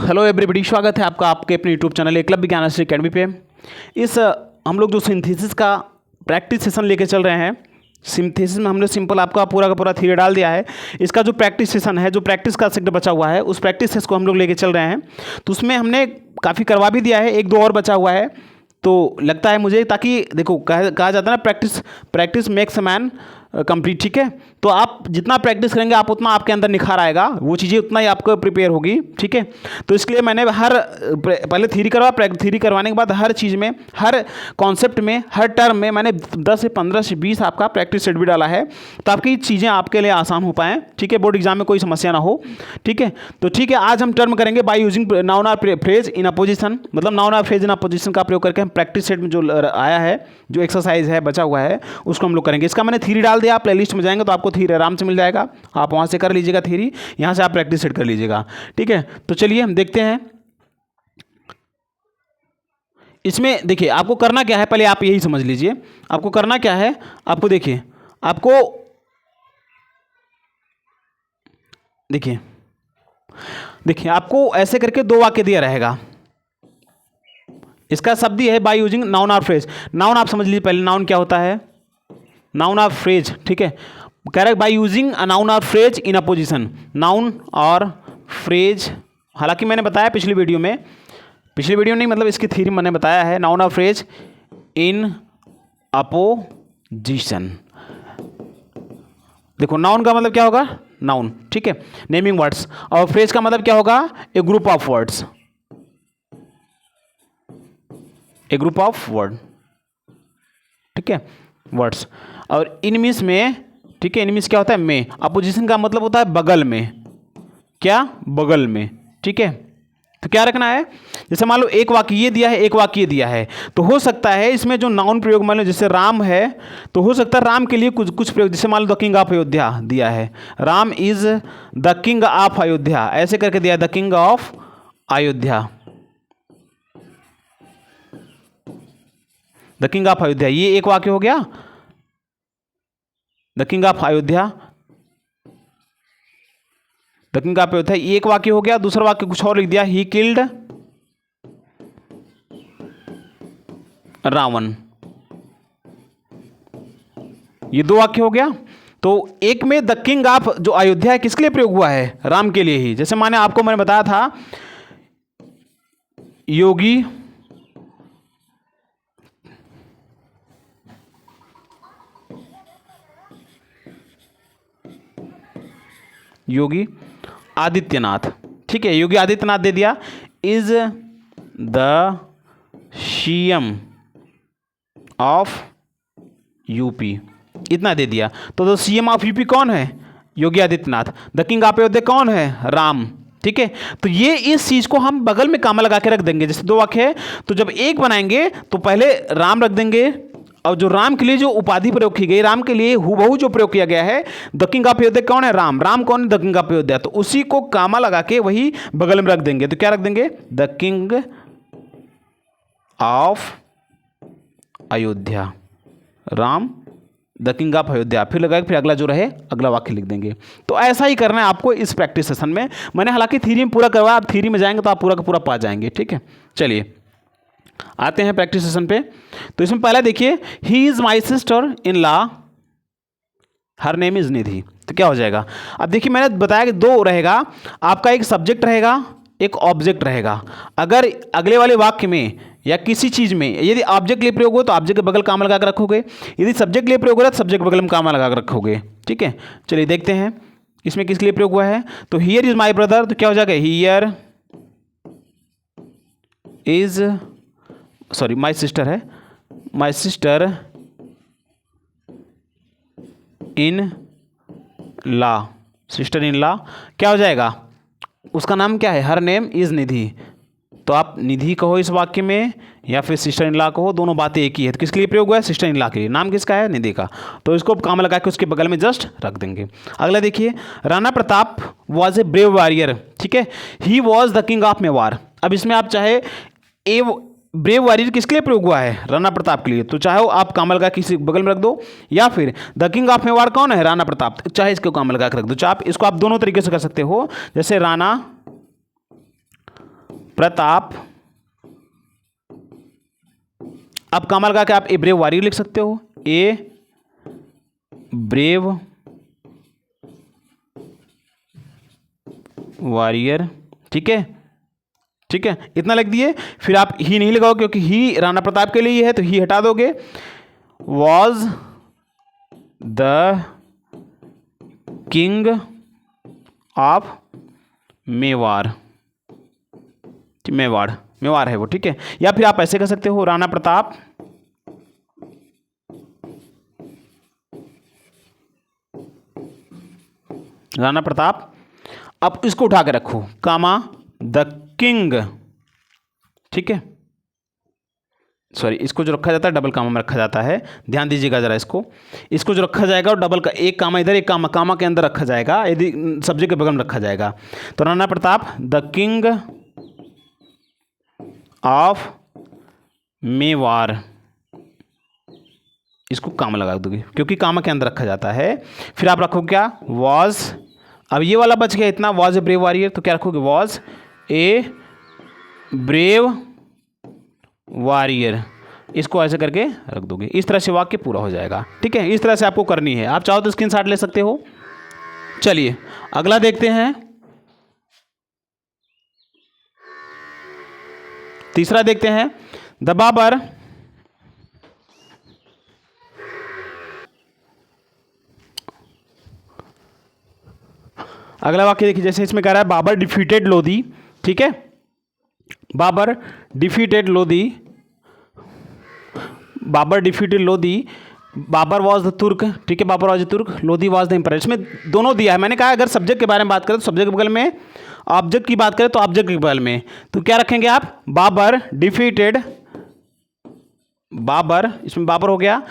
Hello everybody, स्वागत है आपका आपके अपने यूट्यूब चैनल एकलव्य विज्ञान अकेडमी पे। इस हम लोग जो सिंथेसिस का प्रैक्टिस सेशन लेके चल रहे हैं, सिंथेसिस में हमने सिंपल आपका पूरा का पूरा थ्योरी डाल दिया है। इसका जो प्रैक्टिस सेशन है, जो प्रैक्टिस का सेक्टर बचा हुआ है, उस प्रैक्टिस सेशन को हम लोग लेके चल रहे हैं। तो उसमें हमने काफ़ी करवा भी दिया है, एक दो और बचा हुआ है। तो लगता है मुझे, ताकि देखो कहा जाता है ना, practice makes a man complete. ठीक है, तो आप जितना प्रैक्टिस करेंगे आप उतना आपके अंदर निखार आएगा, वो चीज़ें उतना ही आपको प्रिपेयर होगी। ठीक है, तो इसके लिए मैंने पहले थ्योरी थ्योरी करवाने के बाद हर चीज़ में, हर कॉन्सेप्ट में, हर टर्म में मैंने 10 से 15 से 20 आपका प्रैक्टिस सेट भी डाला है, तो आपकी चीज़ें आपके लिए आसान हो पाएँ। ठीक है, बोर्ड एग्जाम में कोई समस्या ना हो। ठीक है, तो ठीक है, आज हम टर्म करेंगे बाय यूजिंग नाउन और फ्रेज इन अपोजिशन, मतलब नाउन और फ्रेज इन अपोजिशन का प्रयोग करके हम प्रैक्टिस सेट में जो आया है, जो एक्सरसाइज है बचा हुआ है, उसको हम लोग करेंगे। इसका मैंने थ्योरी डाल दिया, आप प्लेलिस्ट में जाएंगे तो आपको थ्योरी आराम से मिल जाएगा, आप वहाँ से कर लीजिएगा थ्योरी, यहाँ से आप प्रैक्टिस सेट कर लीजिएगा। ठीक है, तो चलिए हम देखते हैं। इसमें देखिए आपको करना क्या है, पहले आप यही समझ लीजिए आपको करना क्या है। आपको देखिए देखिए आपको ऐसे करके दो वाक्य दिया रहेगा। इसका शब्द है बाय यूजिंग नाउन और फ्रेज। नाउन आप समझ लीजिए पहले, नाउन क्या होता है, नाउन और फ्रेज। ठीक है, कह रहा है बाय यूजिंग अ नाउन और फ्रेज इन अपोजिशन, नाउन और फ्रेज। हालांकि मैंने बताया पिछली वीडियो नहीं, मतलब इसकी थ्योरी मैंने बताया है, नाउन और फ्रेज इन अपोजिशन। देखो नाउन का मतलब क्या होगा, नाउन। ठीक है, नेमिंग वर्ड्स, और फ्रेज का मतलब क्या होगा, a group of words, a group of word. ठीक है, वर्ड्स। और इनमिस में, ठीक है, इनमिस क्या होता है, में। अपोजिशन का मतलब होता है बगल में, क्या, बगल में। ठीक है, तो क्या रखना है, जैसे मान लो एक वाक्य ये दिया है, एक वाक्य ये दिया है, तो हो सकता है इसमें जो नाउन प्रयोग, मान लो जैसे राम है, तो हो सकता है राम के लिए कुछ प्रयोग, जैसे मान लो द किंग ऑफ अयोध्या दिया है, Ram is the king of Ayodhya, ऐसे करके दिया है, the king of Ayodhya, the king of Ayodhya, ये एक वाक्य हो गया, the king of Ayodhya, the king of Ayodhya, ये एक वाक्य हो गया। दूसरा वाक्य कुछ और लिख दिया, ही किल्ड रावण, ये दो वाक्य हो गया। तो एक में द किंग ऑफ जो अयोध्या है किसके लिए प्रयोग हुआ है, राम के लिए ही। जैसे मैंने बताया था, योगी आदित्यनाथ। ठीक है, योगी आदित्यनाथ दे दिया, is the CM of UP, इतना दे दिया। तो सीएम ऑफ यूपी कौन है, Yogi Adityanath. The king of Ayodhya कौन है, राम। ठीक है, तो ये इस चीज को हम बगल में कामा लगा के रख देंगे। जैसे दो वाक्य है, तो जब एक बनाएंगे तो पहले राम रख देंगे, और जो राम के लिए जो उपाधि प्रयोग की गई, राम के लिए हूबहू जो प्रयोग किया गया है, द किंग ऑफ अयोध्या कौन है, राम। राम कौन है, द किंग ऑफ अयोध्या, तो उसी को कामा लगा के वही बगल में रख देंगे। तो क्या रख देंगे, the king of Ayodhya, Ram the king of Ayodhya, फिर लगाएंगे, फिर अगला जो रहे अगला वाक्य लिख देंगे। तो ऐसा ही करना है आपको इस प्रैक्टिस सेशन में। मैंने हालांकि थ्योरी में पूरा करवाया, आप थ्योरी में जाएंगे तो आप पूरा का पूरा पा जाएंगे। ठीक है, चलिए आते हैं प्रैक्टिस सेशन पे। तो इसमें पहला देखिए, he is my sister in law, her name is Nidhi. तो क्या हो जाएगा, अब देखिए मैंने बताया कि दो रहेगा आपका, एक सब्जेक्ट रहेगा, एक ऑब्जेक्ट रहेगा। अगर अगले वाले वाक्य में या किसी चीज में यदि ऑब्जेक्ट लिए प्रयोग हो तो ऑब्जेक्ट के बगल कामा लगा कर रखोगे, यदि सब्जेक्ट लिए प्रयोग हो तो सब्जेक्ट बगल में कामा लगा कर रखोगे। ठीक है, चलिए देखते हैं इसमें किस लिए प्रयोग हुआ है। तो हियर इज माई ब्रदर, तो क्या हो जाएगा, here is, sorry my sister है, my sister in law, sister in law, क्या हो जाएगा, उसका नाम क्या है, हर नेम इज निधि। तो आप निधि कहो इस वाक्य में, या फिर सिस्टर इन लॉ कहो, दोनों बातें एक ही है। तो किसके लिए प्रयोग हुआ है, सिस्टर इन लॉ के लिए। नाम किसका है, निधि का, तो इसको काम लगा के उसके बगल में जस्ट रख देंगे। अगला देखिए, Rana Pratap was a brave warrior. ठीक है, he was the king of Mewar. अब इसमें आप चाहे ए ब्रेव वॉरियर किसके लिए प्रयोग हुआ है, राणा प्रताप के लिए, तो चाहे आप कामल का किसी बगल में रख दो, या फिर द किंग ऑफ मेवाड़ कौन है, राणा प्रताप, चाहे इसको कामल का रख दो। चाहे आप इसको आप दोनों तरीके से कर सकते हो, जैसे राणा प्रताप। अब कॉमा लगा के आप ए ब्रेव वॉरियर लिख सकते हो, ए ब्रेव वॉरियर। ठीक है, ठीक है, इतना लिख दिए। फिर आप ही नहीं लगाओ क्योंकि ही राणा प्रताप के लिए है, तो ही हटा दोगे। Was the king of Mewar, Mewar, Mewar है वो। ठीक है, या फिर आप ऐसे कह सकते हो राणा प्रताप राणा प्रताप। अब इसको उठा के रखो, कामा द किंग। ठीक है, सॉरी, इसको जो रखा जाता है डबल कामा में रखा जाता है, ध्यान दीजिएगा जरा। इसको जो रखा जाएगा और डबल का एक कामा इधर, एक कामा कामा के अंदर रखा जाएगा, यदि सब्जेक्ट के बगल में रखा जाएगा। तो Rana Pratap the king of Mewar, इसको कामा लगा दोगे क्योंकि कामा के अंदर रखा जाता है। फिर आप रखो क्या, वॉज। अब ये वाला बच गया इतना, वॉज ए ब्रेव वॉरियर, तो क्या रखोगे, वॉज ए ब्रेव वॉरियर। इसको ऐसे करके रख दोगे, इस तरह से वाक्य पूरा हो जाएगा। ठीक है, इस तरह से आपको करनी है। आप चाहो तो स्क्रीनशॉट ले सकते हो। चलिए अगला देखते हैं, तीसरा देखते हैं। द बाबर अगला वाक्य देखिए, जैसे इसमें कह रहा है बाबर डिफीटेड लोधी। ठीक है, Babur defeated Lodhi, Babur defeated Lodhi. Babur was the Turk. ठीक है, बाबर वॉज द तुर्क, लोधी वॉज द एम्परर। इसमें दोनों दिया है। मैंने कहा अगर सब्जेक्ट के बारे में बात करें तो सब्जेक्ट के बगल में, ऑब्जेक्ट की बात करें तो ऑब्जेक्ट के बगल में। तो क्या रखेंगे आप, बाबर डिफीटेड, बाबर, इसमें बाबर हो गया,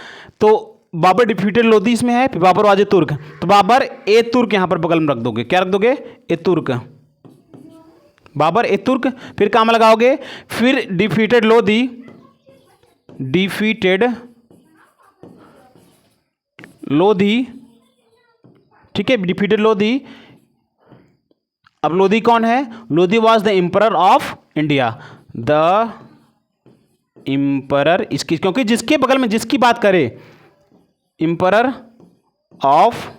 तो बाबर डिफीटेड लोधी इसमें है, फिर बाबर वॉज ए तुर्क, तो बाबर ए तुर्क यहां पर बगल में रख दोगे। क्या रख दोगे, ए तुर्क, बाबर ए तुर्क। फिर कामा लगाओगे, फिर डिफीटेड लोधी, डिफीटेड लोधी। ठीक है, डिफीटेड लोधी। अब लोधी कौन है, Lodhi was the emperor of India, the emperor, इसकी, क्योंकि जिसके बगल में जिसकी बात करें, एम्परर ऑफ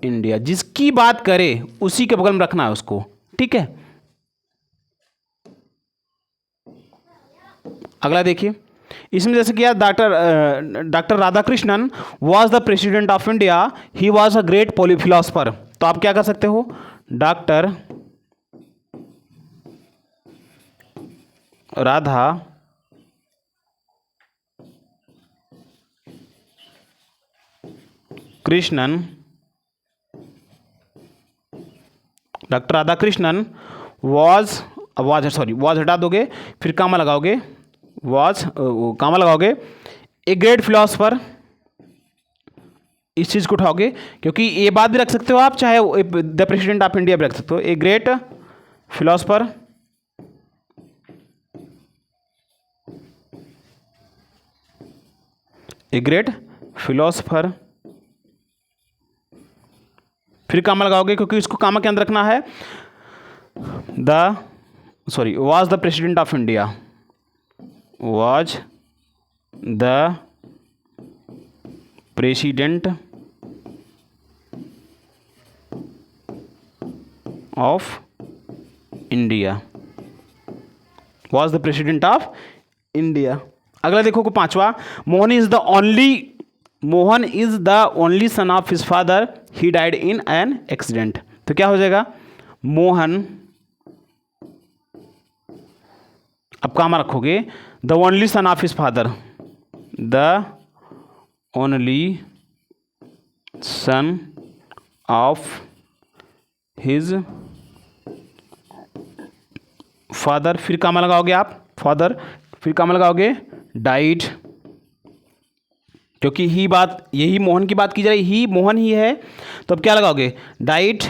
इंडिया, जिसकी बात करे उसी के बगल में रखना है उसको। ठीक है, अगला देखिए, इसमें जैसे किया doctor Radhakrishnan was the president of India, he was a great philosopher. तो आप क्या कर सकते हो, doctor Radha Krishnan, doctor Radhakrishnan was, sorry was हटा दोगे, फिर कामा लगाओगे, वॉज कामा लगाओगे, ए ग्रेट फिलोसफर, इस चीज़ को उठाओगे क्योंकि ये बात भी रख सकते हो आप, चाहे द प्रेसिडेंट ऑफ इंडिया भी रख सकते हो, a great philosopher, a great philosopher. फिर कामा लगाओगे क्योंकि इसको कामा के अंदर रखना है, was the president of India, was the president of India, was the president of India. अगला देखो को पांचवा, Mohan is the only son of his father, he died in an accident. तो क्या हो जाएगा, मोहन, अब कामा रखोगे, the only son of his father, the only son of his father, फिर कामा लगाओगे आप, फादर, फिर कामा लगाओगे, डाइड, क्योंकि ही बात, यही मोहन की बात की जा रही, ही मोहन ही है, तो अब क्या लगाओगे, डाइड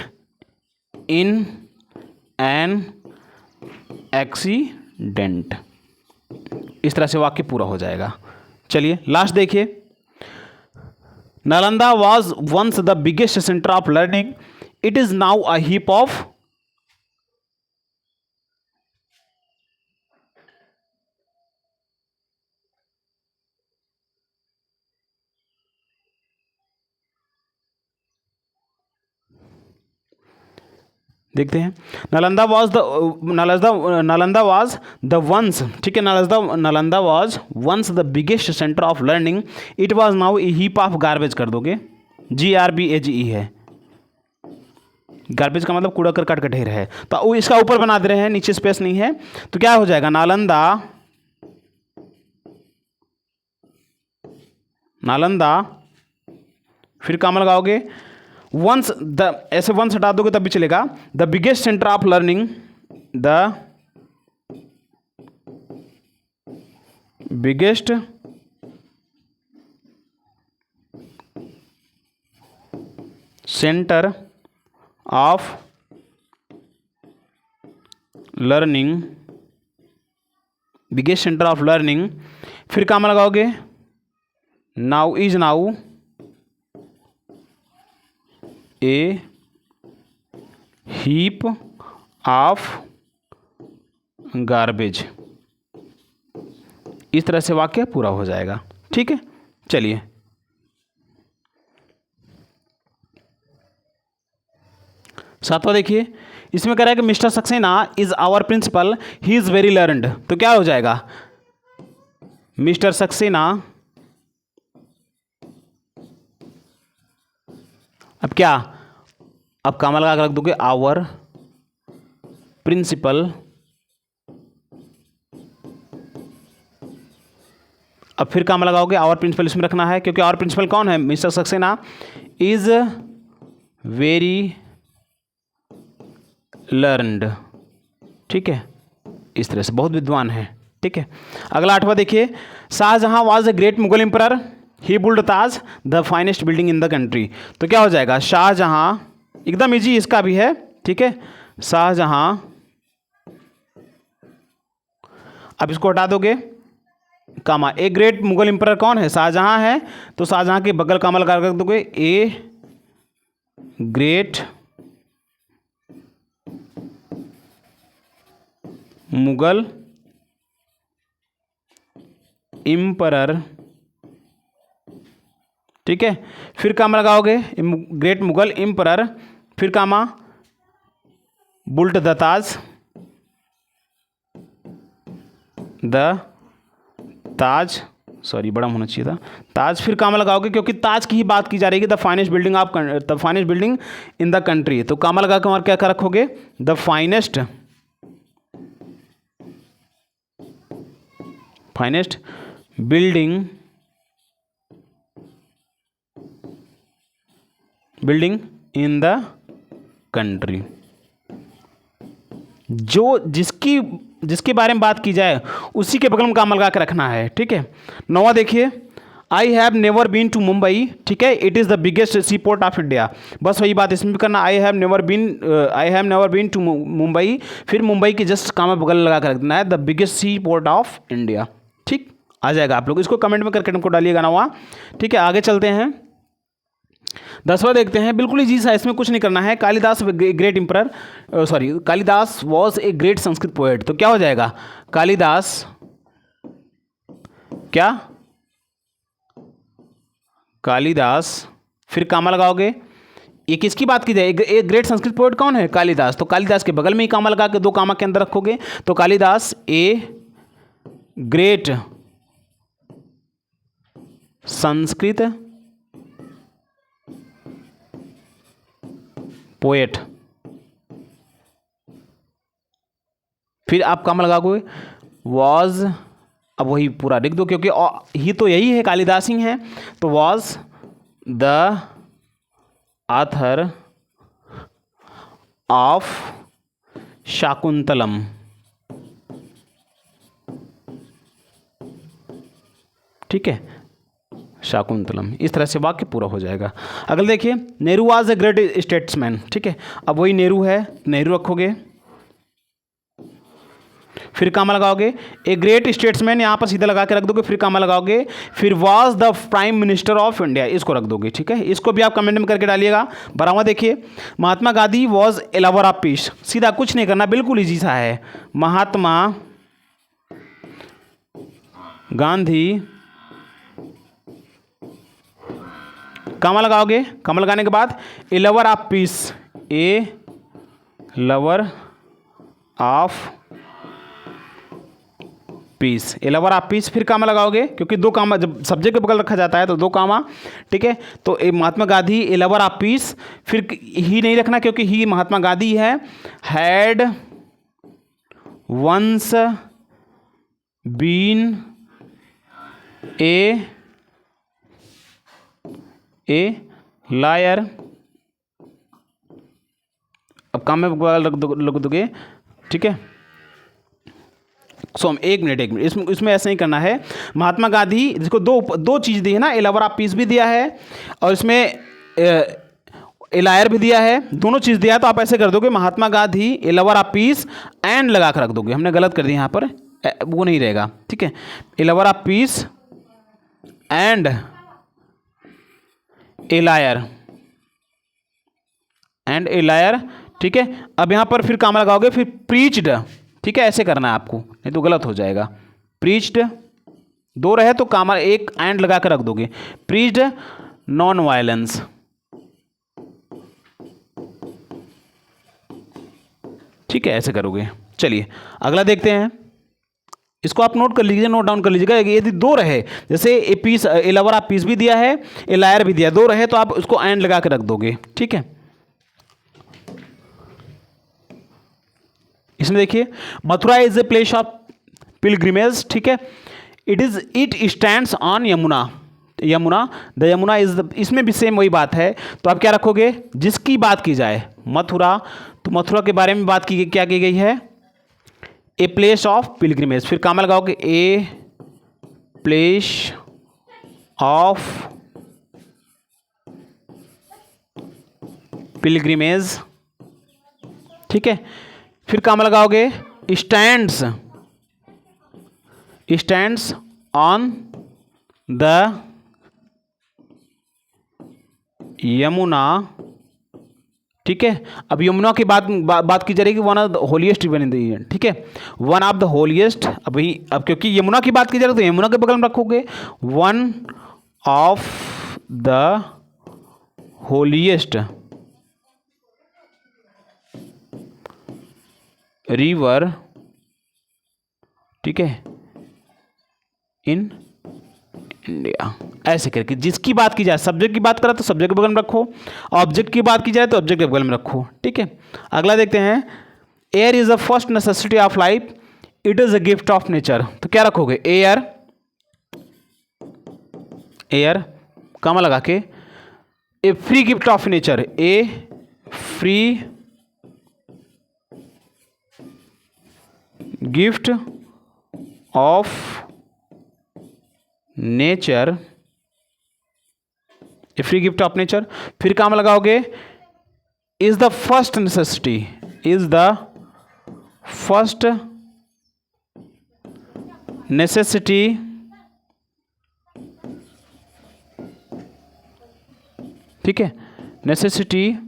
इन एन एक्सीडेंट। इस तरह से वाक्य पूरा हो जाएगा। चलिए लास्ट देखिए, Nalanda was once the biggest centre of learning, it is now a heap of, देखते हैं। नालंदा वाज द वंस, ठीक है, Nalanda was once the biggest centre of learning, it was now a heap of garbage कर दोगे, GRBAGE है, garbage का मतलब कूड़ा करकट का ढेर है, तो वो इसका ऊपर बना दे रहे हैं, नीचे स्पेस नहीं है, तो क्या हो जाएगा, नालंदा, फिर काम लगाओगे वंस द, ऐसे वंस हटा दोगे तब भी चलेगा, the biggest centre of learning, the biggest centre of learning, biggest centre of learning, फिर काम लगाओगे now is now a heap of garbage. इस तरह से वाक्य पूरा हो जाएगा। ठीक है, चलिए सातवां देखिए, इसमें कह रहा है कि mister Saxena is our principal, he is very learned, तो क्या हो जाएगा, मिस्टर सक्सेना, अब क्या, अब कामा लगा कर रख दोगे आवर प्रिंसिपल, अब फिर कामा लगाओगे आवर प्रिंसिपल, इसमें रखना है क्योंकि आवर प्रिंसिपल कौन है, mister Saxena is very learned. ठीक है, इस तरह से बहुत विद्वान है। ठीक है, अगला आठवां देखिए, Shah Jahan was a great Mughal emperor, he built Taj the finest building in the country, तो क्या हो जाएगा, शाहजहां, एकदम इजी इसका भी है। ठीक है, शाहजहां, अब इसको हटा दोगे कामा, ए ग्रेट मुगल एम्परर कौन है, शाहजहां है, तो शाहजहां के बगल कामा लगा कर दोगे ए ग्रेट मुगल एम्परर। ठीक है, फिर कामा लगाओगे ग्रेट मुगल एम्परर, फिर comma built the Taj, Taj, sorry बड़ा होना चाहिए था, ताज, फिर कामा लगाओगे क्योंकि ताज की ही बात की जा रही है, the finest building in the country, तो कामा लगा कर क्या क्या रखोगे, the finest building in the country. जो जिसके बारे में बात की जाए उसी के बगल में काम लगा के रखना है। ठीक है, नौवां देखिए, I have never been to Mumbai, ठीक है, it is the biggest sea port of India, बस वही बात इसमें भी करना, I have never been to Mumbai, फिर मुंबई के जस्ट काम में बगल लगा कर रख देना है, the biggest sea port of India. ठीक, आ जाएगा, आप लोग इसको कमेंट में करके हमको डालिएगा ना वहाँ। ठीक है, आगे चलते हैं, 10वां देखते हैं, बिल्कुल इजी सा, इसमें कुछ नहीं करना है, Kalidas great emperor, Kalidas was a great Sanskrit poet, तो क्या हो जाएगा, कालिदास क्या, कालिदास, फिर कामा लगाओगे, ये किसकी बात की जाए, एक ग्रेट संस्कृत पोएट कौन है, कालिदास, तो कालिदास के बगल में ही कामा लगा के दो कामा के अंदर रखोगे, तो Kalidas a great Sanskrit poet, फिर आप काम लगाओगे वॉज, अब वही पूरा लिख दो क्योंकि ही तो यही है, कालिदास ही है, तो was the author of Shakuntalam. ठीक है, शाकुंतलम, इस तरह से वाक्य पूरा हो जाएगा। अगला देखिए, Nehru was a great statesman. ठीक है, अब वही नेहरू है, नेहरू रखोगे, फिर कामा लगाओगे, ए ग्रेट स्टेट्समैन यहाँ पर सीधा लगा के रख दोगे, फिर कामा लगाओगे, फिर was the prime minister of India, इसको रख दोगे। ठीक है, इसको भी आप कमेंट में करके डालिएगा। 12वां देखिए, Mahatma Gandhi was a lover of peace, सीधा कुछ नहीं करना, बिल्कुल इजी सा है, महात्मा गांधी, कामा लगाओगे, कामा लगाने के बाद a lover of peace, a lover of peace, a lover of peace, फिर कामा लगाओगे क्योंकि दो कामा जब सब्जेक्ट के बगल रखा जाता है तो दो कामा, ठीक है। तो a Mahatma Gandhi a lover of peace, फिर ही नहीं रखना क्योंकि ही महात्मा गांधी है, had once been a liar, अब काम में बगल रख दोगे, ठीक है। सो एक मिनट इसमें ऐसा नहीं करना है। महात्मा गांधी जिसको दो चीज़ दी है ना, ए लवर ऑफ पीस भी दिया है और इसमें ए लायर भी दिया है, दोनों चीज़ दिया है। तो आप ऐसे कर दोगे महात्मा Gandhi a lover of peace and लगा कर रख दोगे, हमने गलत कर दिया यहाँ पर, वो नहीं रहेगा, ठीक है। A lover of peace and a liar ठीक है। अब यहाँ पर फिर काम लगाओगे, फिर प्रीच्ड, ठीक है, ऐसे करना है आपको, नहीं तो गलत हो जाएगा। प्रीच्ड दो रहे तो कामा एक एंड लगा कर रख दोगे, प्रीच्ड नॉन वायलेंस, ठीक है, ऐसे करोगे। चलिए अगला देखते हैं, इसको आप नोट कर लीजिए, नोट डाउन कर लीजिएगा। यदि दो रहे, जैसे a peace a lover of peace भी दिया है, ए लायर भी दिया, दो रहे तो आप उसको एंड लगा कर रख दोगे, ठीक है। इसमें देखिए Mathura is a place of pilgrimage, ठीक है। It stands on Yamuna, the Yamuna is इसमें भी सेम वही बात है। तो आप क्या रखोगे, जिसकी बात की जाए मथुरा, तो मथुरा के बारे में बात की क्या की गई है, ए प्लेस ऑफ पिलग्रिमेज, फिर कामा लगाओगे ए प्लेस ऑफ पिलग्रिमेज, ठीक है। फिर कामा लगाओगे स्टैंड्स ऑन द यमुना, ठीक है। अब यमुना की बात की जा रही है कि one of the holiest river in the India, ठीक है, वन ऑफ द होलीएस्ट। अब क्योंकि यमुना की बात की जा रही है तो यमुना के बगल में रखोगे one of the holiest river, ठीक है, इन इंडिया, ऐसे करके जिसकी बात की जाए, सब्जेक्ट की बात करा तो सब्जेक्ट के बगल में रखो, ऑब्जेक्ट की बात की जाए तो ऑब्जेक्ट के बगल में रखो, ठीक है। अगला देखते हैं, air is the first necessity of life, it is a gift of nature, तो क्या रखोगे एयर कामा लगा के, a free gift of nature, a free gift of nature, a free gift of nature, फिर काम लगाओगे is the first necessity, is the first necessity ठीक है, नेसेसिटी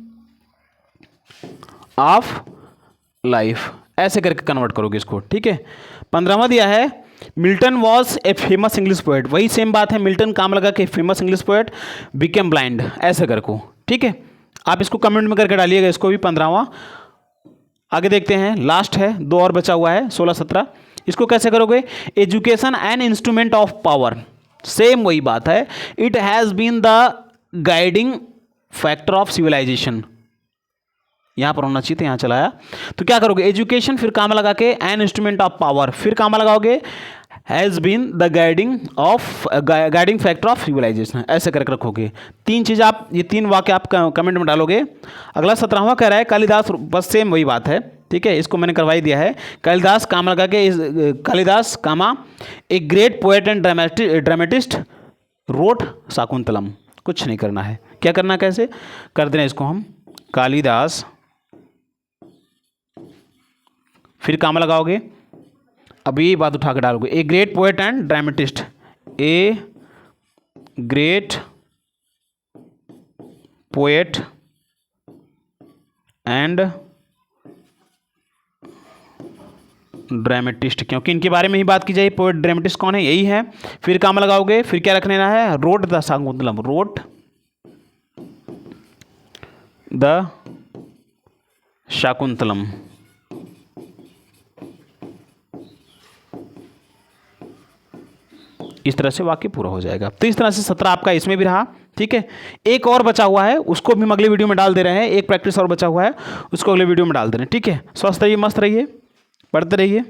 ऑफ लाइफ, ऐसे करके कन्वर्ट करोगे इसको, ठीक है। 15वां दिया है, Milton was a famous English poet, वही सेम बात है, मिल्टन काम लगा के famous English poet became blind, ऐसे करको, ठीक है। आप इसको कमेंट में करके डालिएगा, इसको भी 15वां। आगे देखते हैं, लास्ट है, दो और बचा हुआ है, 16-17। इसको कैसे करोगे, education and instrument of power, same वही बात है, it has been the guiding factor of civilisation, यहाँ पर होना चाहिए था, यहाँ चलाया। तो क्या करोगे, एजुकेशन फिर काम लगा के एन इंस्ट्रूमेंट ऑफ पावर, फिर काम लगाओगे has been the guiding factor of civilisation, ऐसे करके रखोगे। तीन चीज़ आप, ये तीन वाक्य आप कमेंट में डालोगे। अगला 17वां कह रहा है, कालिदास, बस सेम वही बात है, ठीक है, इसको मैंने करवाई दिया है। कालिदास काम लगा के, Kalidas comma a great poet and dramatist wrote Shakuntalam, कुछ नहीं करना है, क्या करना है, कैसे कर देना इसको हम, कालिदास फिर काम लगाओगे, अब ये बात उठा के डालोगे, ए great poet and dramatist, A great poet and dramatist, क्योंकि इनके बारे में ही बात की जाए, पोएट ड्रामेटिस्ट कौन है, यही है। फिर काम लगाओगे, फिर क्या रख लेना है, wrote the Shakuntalam, wrote the Shakuntalam. इस तरह से वाक्य पूरा हो जाएगा। तो इस तरह से 17 आपका इसमें भी रहा। ठीक है, एक और बचा हुआ है, उसको भी हम अगले वीडियो में डाल दे रहे हैं। एक प्रैक्टिस और बचा हुआ है, उसको अगले वीडियो में डाल दे रहे हैं। ठीक है, स्वस्थ रहिए, मस्त रहिए, पढ़ते रहिए।